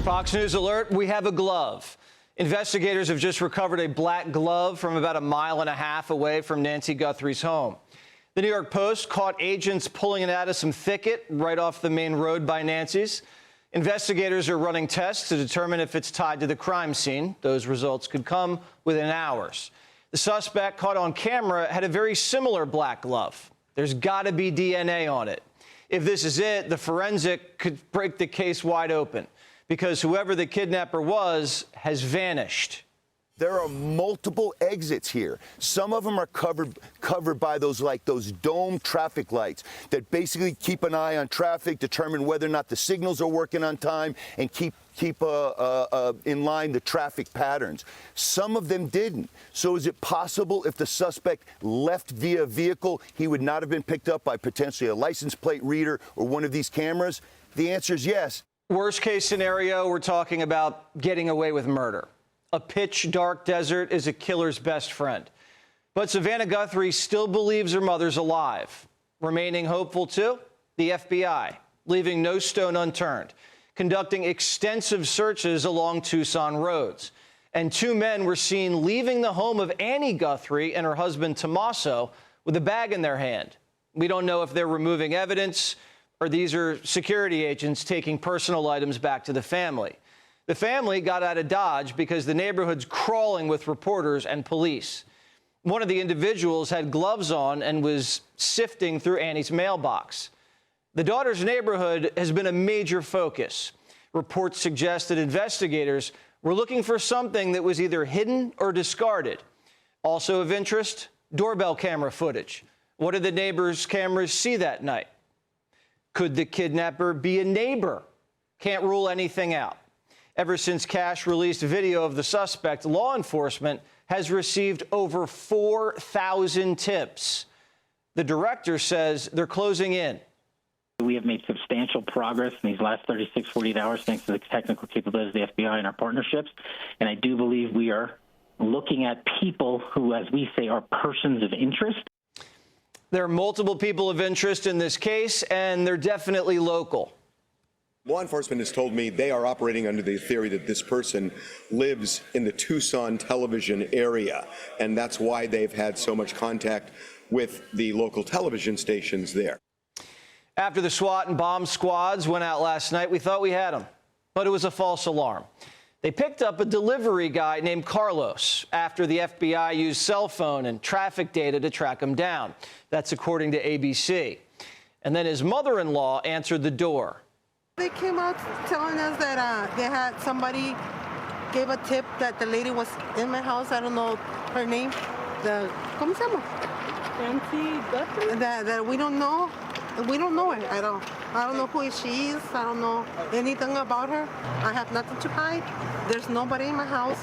Fox News alert, we have a glove. Investigators have just recovered a black glove from about 1.5 miles away from Nancy Guthrie's home. The New York Post caught agents pulling it out of some thicket right off the main road by Nancy's. Investigators are running tests to determine if it's tied to the crime scene. Those results could come within hours. The suspect caught on camera had a very similar black glove. There's got to be DNA on it. If this is it, the forensic could break the case wide open, because whoever the kidnapper was has vanished. There are multiple exits here. Some of them are covered by those dome traffic lights that basically keep an eye on traffic, determine whether or not the signals are working on time, and keep in line the traffic patterns. Some of them didn't. So is it possible if the suspect left via vehicle, he would not have been picked up by potentially a license plate reader or one of these cameras? The answer is yes. Worst case scenario, we're talking about getting away with murder. A pitch dark desert is a killer's best friend. But Savannah Guthrie still believes her mother's alive. Remaining hopeful, too, the FBI, leaving no stone unturned, conducting extensive searches along Tucson roads. And 2 men were seen leaving the home of Annie Guthrie and her husband Tommaso with a bag in their hand. We don't know if they're removing evidence or these are security agents taking personal items back to the family. The family got out of Dodge because the neighborhood's crawling with reporters and police. One of the individuals had gloves on and was sifting through Annie's mailbox. The daughter's neighborhood has been a major focus. Reports suggest that investigators were looking for something that was either hidden or discarded. Also of interest, doorbell camera footage. What did the neighbors' cameras see that night? Could the kidnapper be a neighbor? Can't rule anything out. Ever since Cash released video of the suspect, law enforcement has received over 4,000 tips. The director says they're closing in. We have made substantial progress in these last 36, 48 hours thanks to the technical capabilities of the FBI and our partnerships. And I do believe we are looking at people who, as we say, are persons of interest. There are multiple people of interest in this case, and they're definitely local. Law enforcement has told me they are operating under the theory that this person lives in the Tucson television area, and that's why they've had so much contact with the local television stations there. After the SWAT and bomb squads went out last night, we thought we had him, but it was a false alarm. They picked up a delivery guy named Carlos after the FBI used cell phone and traffic data to track him down. That's according to ABC. And then his mother-in-law answered the door. They came out telling us that they had somebody gave a tip that the lady was in my house. I don't know her name. ¿Cómo se llama? Nancy Guthrie? That we don't know. We don't know her. I don't know who she is. I don't know anything about her. I have nothing to hide. There's nobody in my house,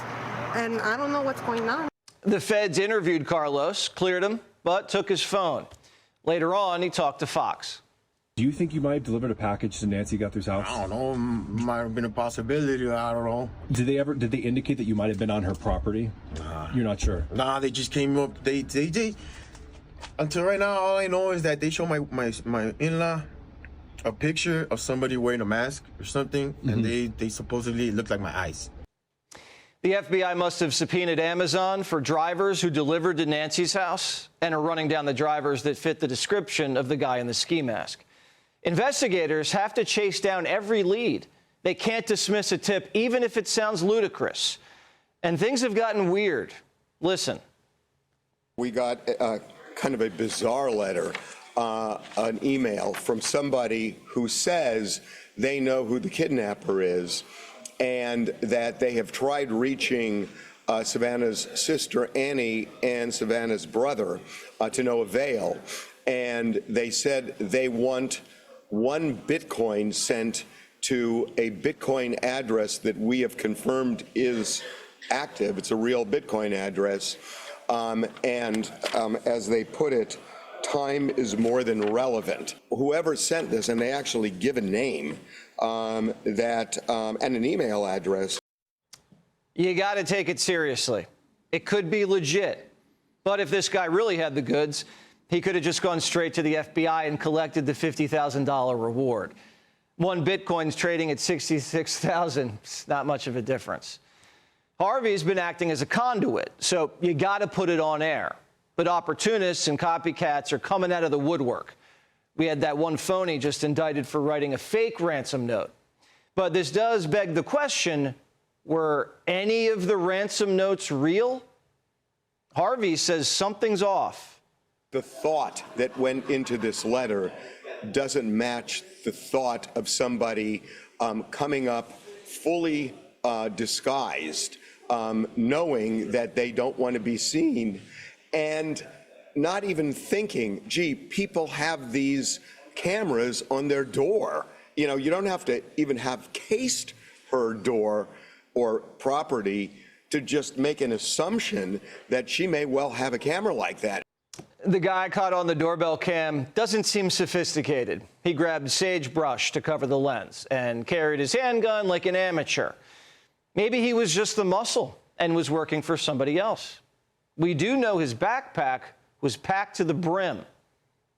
and I don't know what's going on. The feds interviewed Carlos, cleared him, but took his phone. Later on, he talked to Fox. Do you think you might have delivered a package to Nancy Guthrie's house? I don't know. Might have been a possibility. I don't know. Did they indicate that you might have been on her property? Nah. You're not sure? Nah, they just came up. They until right now, all I know is that they show my in-law a picture of somebody wearing a mask or something, and they supposedly look like my eyes. The FBI must have subpoenaed Amazon for drivers who delivered to Nancy's house and are running down the drivers that fit the description of the guy in the ski mask. Investigators have to chase down every lead. They can't dismiss a tip, even if it sounds ludicrous. And things have gotten weird. Listen. We got kind of a bizarre letter, an email from somebody who says they know who the kidnapper is and that they have tried reaching Savannah's sister Annie and Savannah's brother to no avail. And they said they want 1 Bitcoin sent to a Bitcoin address that we have confirmed is active. It's a real Bitcoin address. As they put it, time is more than relevant. Whoever sent this, and they actually give a name and an email address. You got to take it seriously. It could be legit. But if this guy really had the goods, he could have just gone straight to the FBI and collected the $50,000 reward. One Bitcoin's trading at 66,000. It's not much of a difference. Harvey's been acting as a conduit, so you got to put it on air. But opportunists and copycats are coming out of the woodwork. We had that one phony just indicted for writing a fake ransom note. But this does beg the question, were any of the ransom notes real? Harvey says something's off. The thought that went into this letter doesn't match the thought of somebody coming up fully disguised, knowing that they don't want to be seen, and not even thinking, gee, people have these cameras on their door. You know, you don't have to even have cased her door or property to just make an assumption that she may well have a camera like that. The guy caught on the doorbell cam doesn't seem sophisticated. He grabbed sagebrush to cover the lens and carried his handgun like an amateur. Maybe he was just the muscle and was working for somebody else. We do know his backpack was packed to the brim.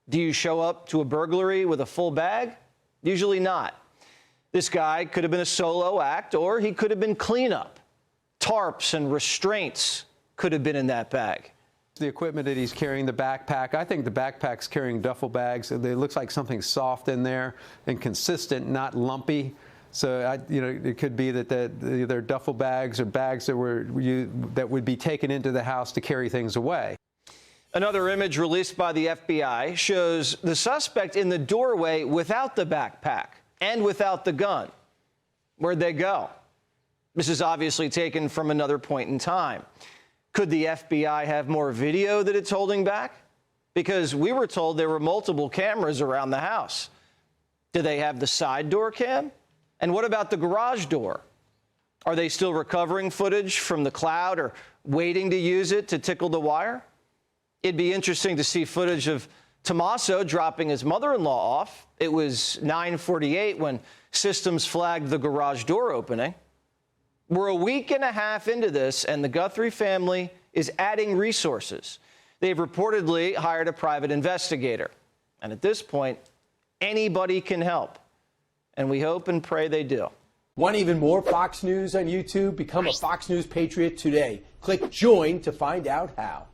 Do you show up to a burglary with a full bag? Usually not. This guy could have been a solo act, or he could have been cleanup. Tarps and restraints could have been in that bag. The equipment that he's carrying, the backpack, I think the backpack's carrying duffel bags. It looks like something soft in there and consistent, not lumpy. So, it could be that they're duffel bags or bags that would be taken into the house to carry things away. Another image released by the FBI shows the suspect in the doorway without the backpack and without the gun. Where'd they go? This is obviously taken from another point in time. Could the FBI have more video that it's holding back? Because we were told there were multiple cameras around the house. Do they have the side door cam? And what about the garage door? Are they still recovering footage from the cloud or waiting to use it to tickle the wire? It'd be interesting to see footage of Tommaso dropping his mother-in-law off. It was 9:48 when systems flagged the garage door opening. We're a week and a half into this, and the Guthrie family is adding resources. They've reportedly hired a private investigator. And at this point, anybody can help. And we hope and pray they do. Want even more Fox News on YouTube? Become a Fox News Patriot today. Click join to find out how.